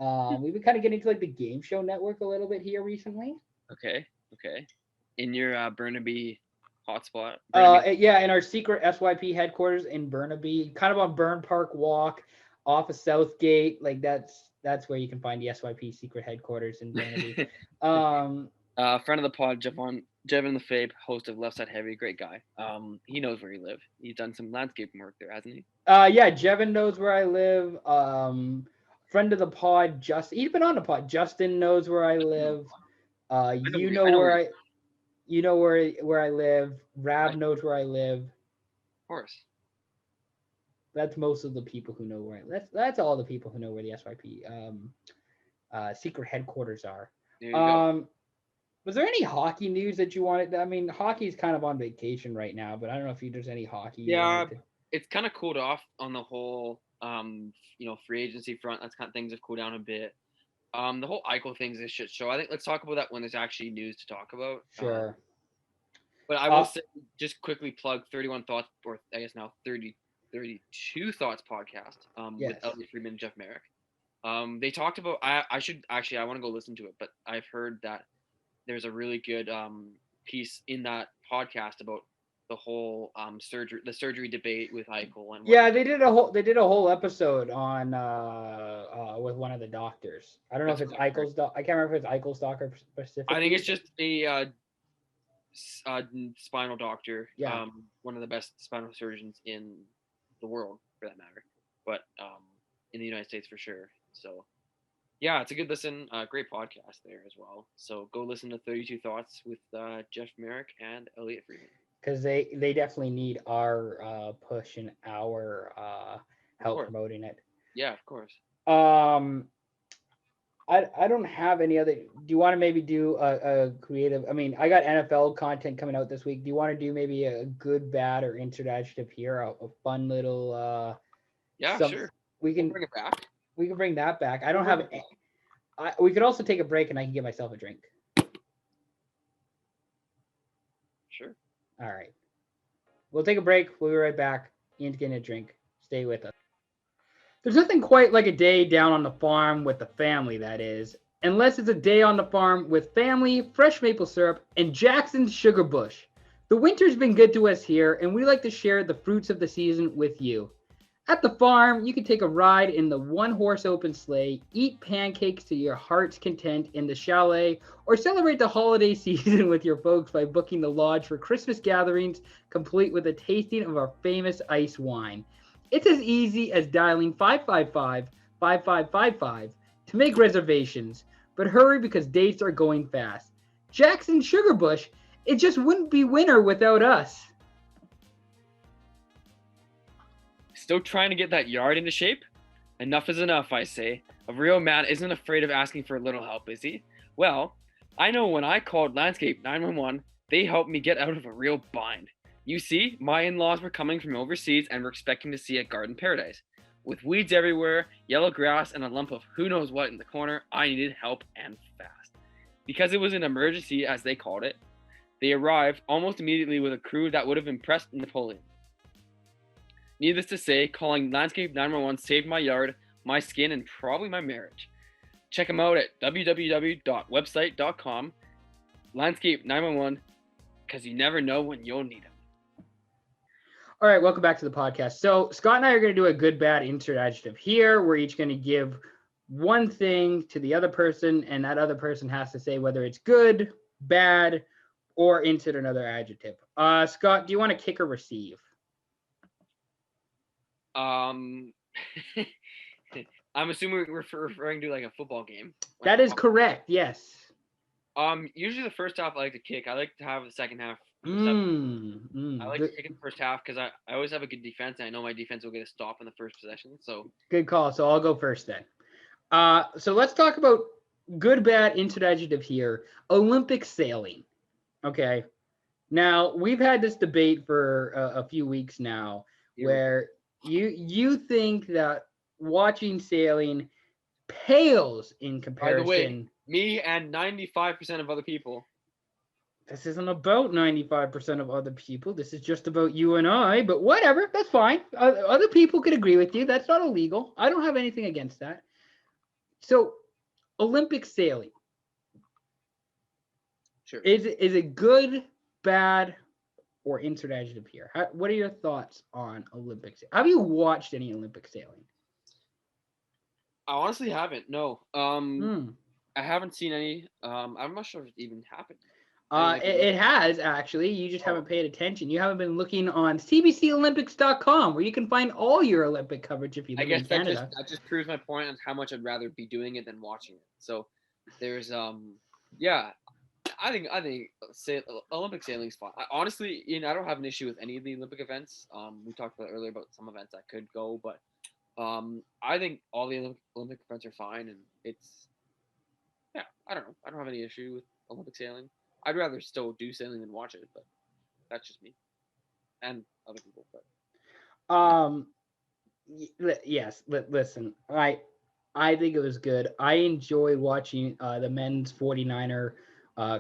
We've been kind of getting to like the game show network a little bit here recently. Okay. In your Burnaby hotspot. Yeah, in our secret SYP headquarters in Burnaby, kind of on Burn Park Walk, off of Southgate. Like that's where you can find the SYP secret headquarters in Burnaby. Friend of the pod, Jevon the Fabe, host of Left Side Heavy, great guy. He knows where you live. He's done some landscaping work there, hasn't he? Yeah, Jevon knows where I live. Friend of the pod, Justin. He's been on the pod. Justin knows where I live. You know where I live. Rab knows where I live. Of course. That's most of the people who know where I live. That's all the people who know where the SYP secret headquarters are. There you go. Was there any hockey news that you wanted? I mean, hockey's kind of on vacation right now, but I don't know if there's any hockey. Yeah, it's kind of cooled off on the whole, free agency front. That's kind of things have cooled down a bit. The whole Eichel thing's a shit show. I think let's talk about that when there's actually news to talk about. Sure. But I will say, just quickly plug 31 Thoughts, or I guess now 32 Thoughts podcast with Elliot Friedman and Jeff Merrick. They talked about, I want to go listen to it, but I've heard that there's a really good piece in that podcast about the whole surgery debate with Eichel. And yeah, they did a whole episode on with one of the doctors. I don't know if it's Eichel's doc. I can't remember if it's Eichel's doctor specifically. I think it's just a spinal doctor. Yeah. One of the best spinal surgeons in the world, for that matter, but in the United States for sure. So yeah, it's a good listen. Great podcast there as well. So go listen to 32 Thoughts with Jeff Merrick and Elliot Friedman. Because they definitely need our push and our help promoting it. Yeah, of course. I don't have any other. Do you want to maybe do a creative? I mean, I got NFL content coming out this week. Do you want to do maybe a good, bad, or insert adjective here? A fun little. Sure. We can bring it back. We can bring that back. I don't have. We could also take a break, and I can get myself a drink. Sure. All right. We'll take a break. We'll be right back. Ian's getting a drink. Stay with us. There's nothing quite like a day down on the farm with the family, that is. Unless it's a day on the farm with family, fresh maple syrup, and Jackson's Sugar Bush. The winter's been good to us here, and we like to share the fruits of the season with you. At the farm, you can take a ride in the one-horse open sleigh, eat pancakes to your heart's content in the chalet, or celebrate the holiday season with your folks by booking the lodge for Christmas gatherings, complete with a tasting of our famous ice wine. It's as easy as dialing 555-5555 to make reservations, but hurry because dates are going fast. Jackson Sugarbush, it just wouldn't be winter without us. Still trying to get that yard into shape? Enough is enough, I say. A real man isn't afraid of asking for a little help, is he? Well, I know when I called Landscape 911, they helped me get out of a real bind. You see, my in-laws were coming from overseas and were expecting to see a garden paradise. With weeds everywhere, yellow grass, and a lump of who knows what in the corner, I needed help and fast. Because it was an emergency, as they called it, they arrived almost immediately with a crew that would have impressed Napoleon. Needless to say, calling Landscape 911 saved my yard, my skin, and probably my marriage. Check them out at www.website.com, Landscape 911, because you never know when you'll need them. All right, welcome back to the podcast. So Scott and I are going to do a good, bad, insert adjective here. We're each going to give one thing to the other person, and that other person has to say whether it's good, bad, or insert another adjective. Scott, do you want to kick or receive? I'm assuming we're referring to like a football game. That is correct. Yes. Usually the first half I like to kick. I like to have the second half. I like to kick in the first half because I always have a good defense, and I know my defense will get a stop in the first possession. So good call. So I'll go first then. So let's talk about good, bad, insert adjective here. Olympic sailing. Okay. Now we've had this debate for a few weeks now, where you think that watching sailing pales in comparison. By the way, me and 95% of other people. This isn't about 95% of other people. This is just about you and I, but whatever, that's fine. Other people could agree with you. That's not illegal. I don't have anything against that. So, Olympic sailing. Sure. Is it good, bad, or insert adjective here? What are your thoughts on Olympics? Have you watched any Olympic sailing? I honestly haven't. No. I haven't seen any. I'm not sure if it even happened. It has actually. You just haven't paid attention. You haven't been looking on CBCOlympics.com, where you can find all your Olympic coverage if you live in Canada. That just proves my point on how much I'd rather be doing it than watching it. So there's yeah. I think Olympic sailing is fun. Honestly, I don't have an issue with any of the Olympic events. We talked about earlier about some events that could go, but I think all the Olympic events are fine, and it's I don't know. I don't have any issue with Olympic sailing. I'd rather still do sailing than watch it, but that's just me and other people. But yes. Listen, I think it was good. I enjoyed watching the men's 49er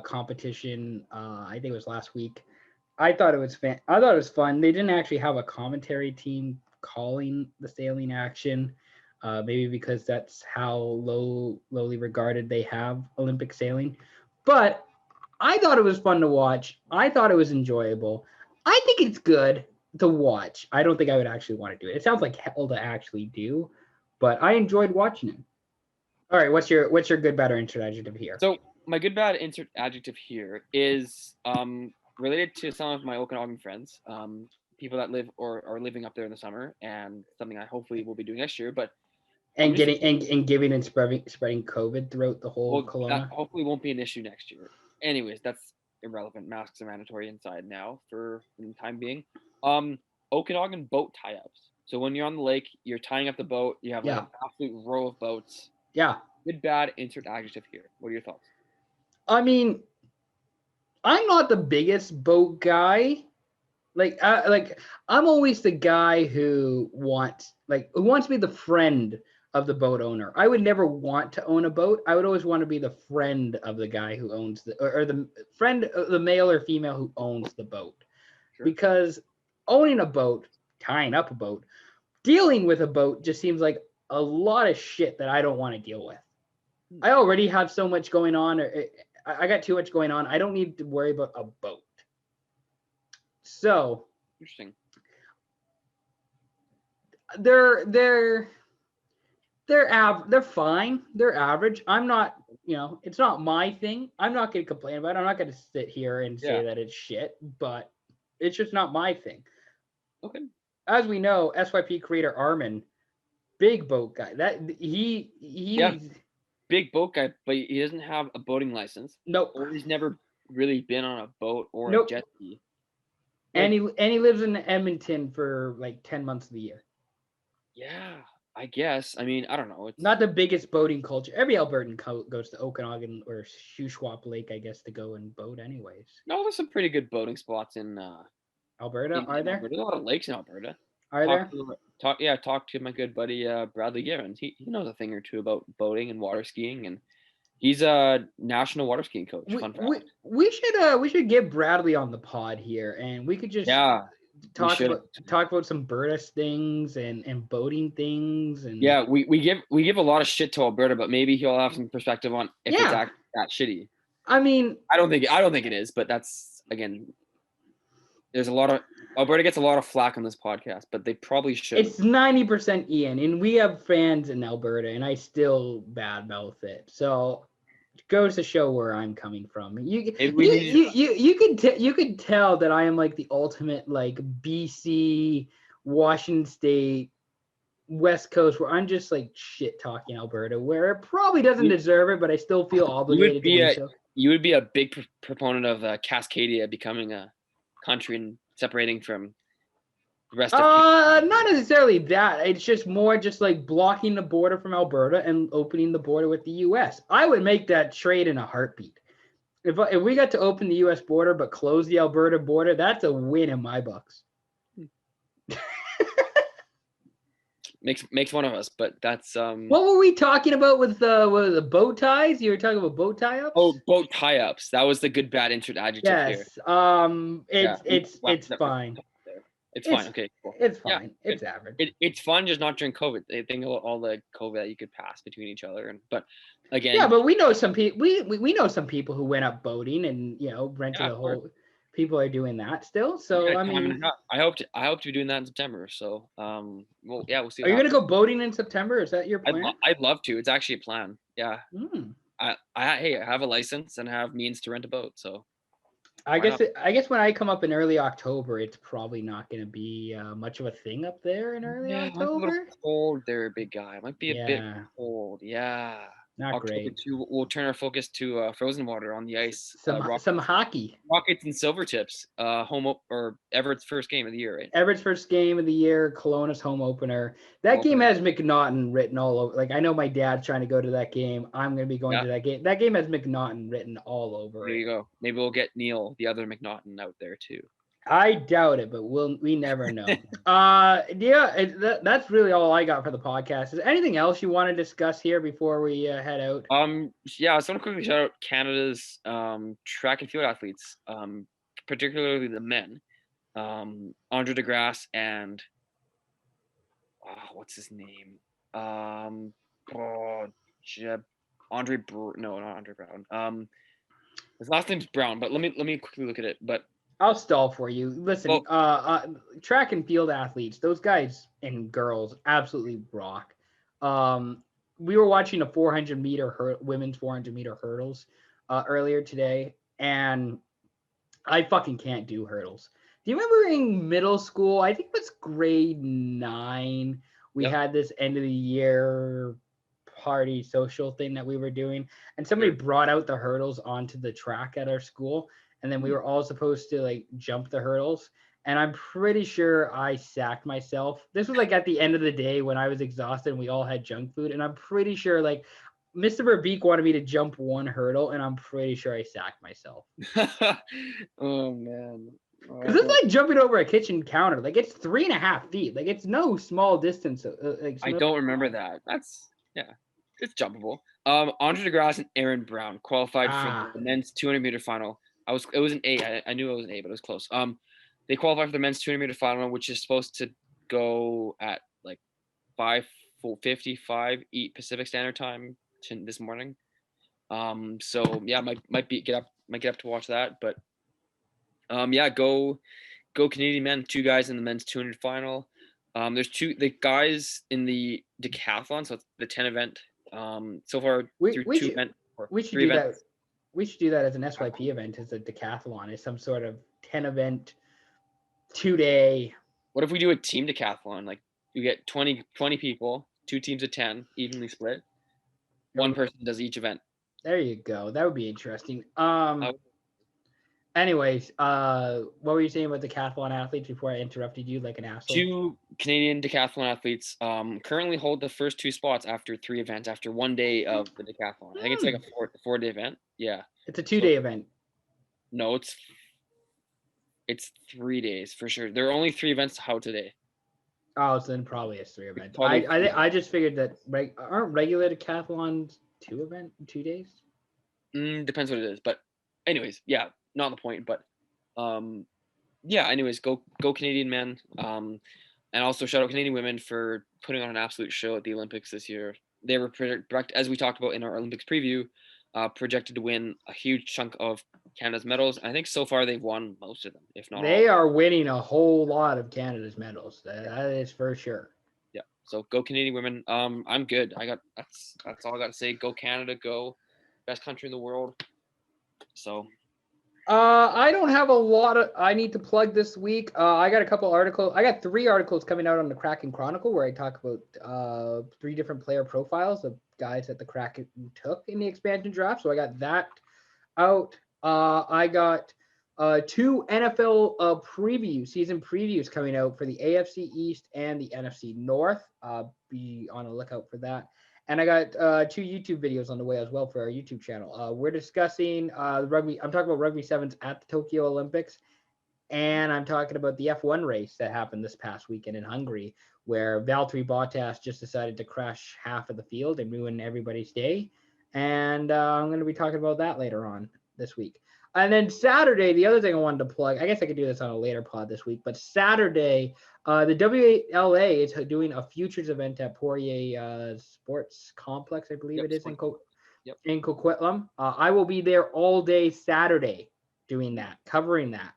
competition. I think it was last week. I thought it was fun. They didn't actually have a commentary team calling the sailing action, maybe because that's how lowly regarded they have Olympic sailing. But I thought it was fun to watch. I thought it was enjoyable. I think it's good to watch. I don't think I would actually want to do it. It sounds like hell to actually do, but I enjoyed watching it. All right, what's your good, bad, or insert adjective here? So my good, bad, insert adjective here is related to some of my Okanagan friends, people that live or are living up there in the summer, and something I hopefully will be doing next year. But giving and spreading COVID throughout the whole Kelowna. That hopefully won't be an issue next year. Anyways, that's irrelevant. Masks are mandatory inside now for the time being. Okanagan boat tie-ups. So when you're on the lake, you're tying up the boat. You have an absolute row of boats. Yeah. Good, bad, insert adjective here. What are your thoughts? I mean, I'm not the biggest boat guy. I'm always the guy who wants to be the friend of the boat owner. I would never want to own a boat. I would always want to be the friend of the guy who owns or the friend of the male or female who owns the boat. Sure. Because owning a boat, tying up a boat, dealing with a boat just seems like a lot of shit that I don't want to deal with. I already have so much going on. I got too much going on. I don't need to worry about a boat. So interesting. they're they're fine. They're average. I'm not, it's not my thing. I'm not going to complain about it. I'm not going to sit here and say that it's shit, but it's just not my thing. Okay. As we know, SYP creator Armin, big boat guy. Big boat guy, but he doesn't have a boating license. Nope. Or he's never really been on a boat or Nope. a jet ski. And he lives in Edmonton for like 10 months of the year. Yeah, I guess. I mean, I don't know. It's not the biggest boating culture. Every Albertan goes to Okanagan or Shuswap Lake, I guess, to go and boat anyways. No, there's some pretty good boating spots in Alberta. Are there? Alberta. There's a lot of lakes in Alberta. Are there? Talk to my good buddy Bradley Givens. He knows a thing or two about boating and water skiing, and he's a national water skiing coach. We should get Bradley on the pod here, and we could just talk about some Alberta things and boating things. And we give a lot of shit to Alberta, but maybe he'll have some perspective on if it's that shitty. I mean, I don't think it is, but that's, again, there's a lot of Alberta gets a lot of flack on this podcast, but they probably should. It's 90% Ian, and we have fans in Alberta, and I still badmouth it. So it goes to show where I'm coming from. You could tell that I am like the ultimate like BC, Washington State, West Coast, where I'm just like shit talking Alberta, where it probably doesn't deserve it, but I still feel obligated to do so. You would be a big proponent of Cascadia becoming a country and separating from the rest of Canada. Not necessarily that. It's just more just like blocking the border from Alberta and opening the border with the U.S. I would make that trade in a heartbeat. If we got to open the U.S. border but close the Alberta border, that's a win in my books. Makes one of us, but that's What were we talking about with the boat ties? You were talking about boat tie-ups? Oh, boat tie-ups. That was the good bad adjective here. Yes. It's fine. It's fine. Okay, cool. It's fine. It's average. It's fun, just not during COVID. They think about all the COVID that you could pass between each other, but again. Yeah, but we know some people. We know some people who went up boating and rented a whole. People are doing that still. So I mean, I hope to be doing that in September. So we'll see. Are you gonna go boating in September? Is that your plan? I'd love to. It's actually a plan. Yeah. I have a license and have means to rent a boat. So I guess when I come up in early October, it's probably not going to be much of a thing up there in early October. It might be a little cold there, big guy. It might be a bit cold. Yeah. Not October great. We'll turn our focus to frozen water on the ice. Some hockey. Rockets and Silvertips. Or Everett's first game of the year, right? Everett's first game of the year. Kelowna's home opener. That game has McNaughton written all over. Like I know my dad's trying to go to that game. I'm going to be going to that game. That game has McNaughton written all over. There you go. Maybe we'll get Neil, the other McNaughton, out there too. I doubt it, but we never know. That's really all I got for the podcast. Is there anything else you want to discuss here before we head out? I just want to quickly shout out Canada's track and field athletes, particularly the men. Andre Degrasse and what's his name? Andre not Andre Brown. His last name's Brown, but let me quickly look at it. But I'll stall for you. Listen, track and field athletes, those guys and girls absolutely rock. We were watching a 400-meter women's 400-meter hurdles earlier today, and I fucking can't do hurdles. Do you remember in middle school, I think it was grade 9, we had this end of the year party social thing that we were doing, and somebody brought out the hurdles onto the track at our school. And then we were all supposed to like jump the hurdles. And I'm pretty sure I sacked myself. This was like at the end of the day when I was exhausted and we all had junk food. And I'm pretty sure like Mr. Verbeek wanted me to jump one hurdle. And I'm pretty sure I sacked myself. Oh, man. Because it's like jumping over a kitchen counter. Like it's 3.5 feet. Like it's no small distance. I don't remember that. It's jumpable. Andre Degrasse and Aaron Brown qualified for the men's 200-meter final. It was an A. I knew it was an A, but it was close. They qualified for the men's 200-meter final, which is supposed to go at like 5:55 Pacific Standard Time this morning. So yeah, might get up to watch that. But go Canadian men. 2 guys in the men's 200 final. There's the guys in the decathlon, so it's the 10 event. So far We through we two should event or we should three do that. events. We should do that as an SYP event, as a decathlon, as some sort of 10 event, 2-day. What if we do a team decathlon? Like you get 20 people, 2 teams of 10, evenly split. One person does each event. There you go. That would be interesting. Uh, Anyways, what were you saying about the decathlon athletes before I interrupted you like an asshole? 2 Canadian decathlon athletes currently hold the first 2 spots after 3 events, after 1 day of the decathlon. I think it's like a 4-day event. Yeah. It's a 2-day event. No, it's 3 days for sure. There are only 3 events held today. Oh, so then probably it's 3 events. I just figured that aren't regular decathlons 2 days? Depends what it is, but anyways, yeah, not the point. But yeah, anyways, go Canadian men. And also shout out Canadian women for putting on an absolute show at the Olympics this year. They were as we talked about in our Olympics preview, projected to win a huge chunk of Canada's medals. I think so far they've won most of them, if not all. They are winning a whole lot of Canada's medals. That is for sure. Yeah. So go Canadian women. I'm good. That's all I got to say. Go Canada. Go, best country in the world. So. I don't have a lot of. I need to plug this week. I got a couple articles. I got 3 articles coming out on the Kraken Chronicle where I talk about 3 different player profiles of guys that the Kraken took in the expansion draft. So I got that out. I got 2 NFL season previews coming out for the AFC East and the NFC North. Be on the lookout for that. And I got 2 YouTube videos on the way as well for our YouTube channel. We're discussing rugby. I'm talking about Rugby Sevens at the Tokyo Olympics. And I'm talking about the F1 race that happened this past weekend in Hungary, where Valtteri Bottas just decided to crash half of the field and ruin everybody's day. And I'm going to be talking about that later on this week. And then Saturday, the other thing I wanted to plug, I guess I could do this on a later pod this week, but Saturday, the WLA is doing a futures event at Poirier Sports Complex, I believe it is, in Coquitlam. I will be there all day Saturday doing that, covering that.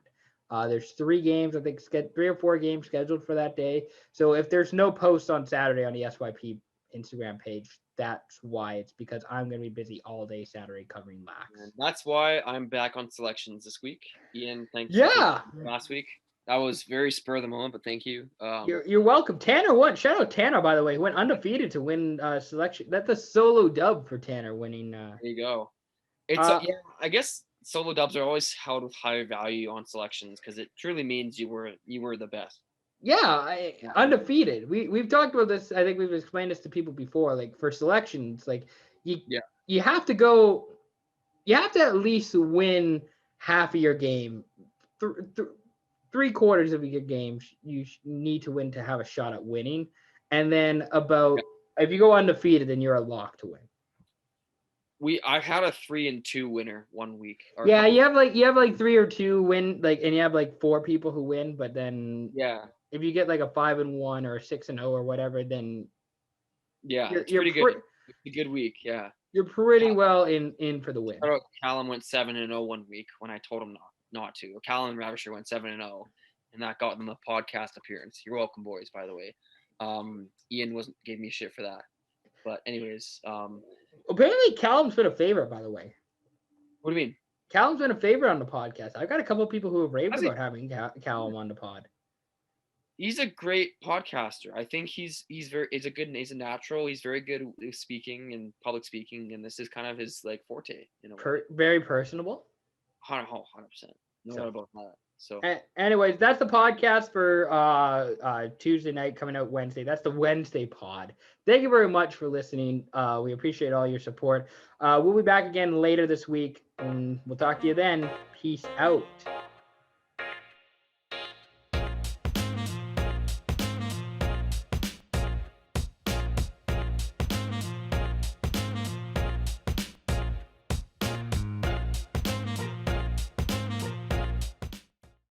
There's 3 games, I think 3 or 4 games scheduled for that day. So if there's no post on Saturday on the SYP Instagram page, that's why. It's because I'm going to be busy all day Saturday covering lax. And that's why I'm back on selections this week. Ian, thank you. Yeah. Last week. That was very spur of the moment, but thank you. You're welcome. Tanner won. Shout out Tanner, by the way. He went undefeated to win selection. That's a solo dub for Tanner winning. There you go. It's yeah, I guess solo dubs are always held with higher value on selections because it truly means you were the best. Yeah, undefeated. We've talked about this. I think we've explained this to people before. Like for selections, like you have to go. You have to at least win half of your game. 3/4 of your games you need to win to have a shot at winning, and then if you go undefeated, then you're a lock to win. I had a 3-2 winner one week. Yeah, you have like 3 or 2 win, like, and you have like 4 people who win, but then if you get like a 5-1 or a 6-0 or whatever, then it's pretty good. It's a good week. Yeah, you're pretty well in for the win. Callum went 7-0 one week when I told him not to. Callum and Ravisher went 7-0, and that got them a podcast appearance. You're welcome, boys. By the way, Ian gave me shit for that. But anyways, apparently Callum's been a favorite, by the way. What do you mean? Callum's been a favorite on the podcast. I've got a couple of people who have raved about having Callum on the pod. He's a great podcaster. I think he's a natural. He's very good at speaking and public speaking, and this is kind of his like forte. Very personable. 100%. No doubt about that. So, anyways, that's the podcast for Tuesday night, coming out Wednesday. That's the Wednesday pod. Thank you very much for listening. We appreciate all your support. We'll be back again later this week, and we'll talk to you then. Peace out.